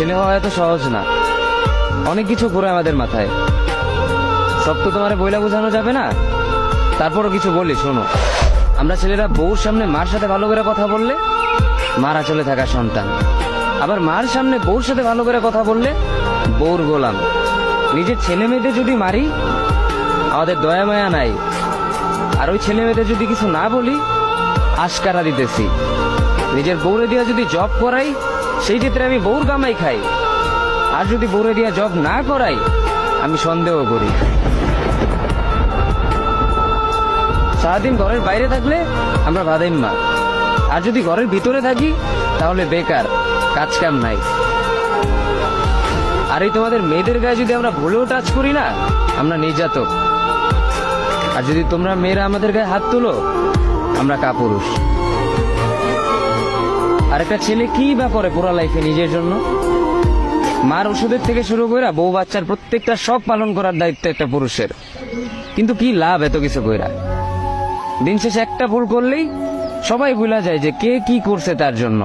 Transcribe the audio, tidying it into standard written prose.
ছেলে হওয়া এত সহজ না, অনেক কিছু ঘুরে আমাদের মাথায়। সব তো তোমার বইলা বোঝানো যাবে না, তারপরও কিছু বলি শোনো। আমরা ছেলেরা বউর সামনে মার সাথে ভালো করে কথা বললে মার আঁচলে থাকা সন্তান, আবার মার সামনে বউর সাথে ভালো করে কথা বললে বউর গোলাম। নিজের ছেলে মেয়েদের যদি মারি আমাদের দয়া মায়া নাই, আর ওই ছেলে মেয়েদের যদি কিছু না বলি আশকারা দিতেছি। নিজের বউরে দিয়া যদি জব করাই সেই ক্ষেত্রে আমি বউর কামাই খাই, আর যদি বউরে দিয়া জব না করাই আমি সন্দেহ করি। সারাদিন ঘরের বাইরে থাকলে আমরা বাদাইম্মা, আর যদি ঘরের ভিতরে থাকি তাহলে বেকার, কাজ কাম নাই। আর এই তোমাদের মেয়েদের গায়ে যদি আমরা ভুলেও টাচ করি না আমরা নির্যাতক, আর যদি তোমরা মেয়েরা আমাদের গায়ে হাত তুলো আমরা কাপুরুষ। আর একটা ছেলে কি বা করে পুরা লাইফে নিজের জন্য? মার ওষুধের থেকে শুরু করে বউ বাচ্চার প্রত্যেকটা সব পালন করার দায়িত্ব একটা পুরুষের। কিন্তু কি লাভ এত কিছু কইরা? দিন শেষে একটা ভুল করলেই সবাই ভুলা যায় যে কে কি করছে তার জন্য।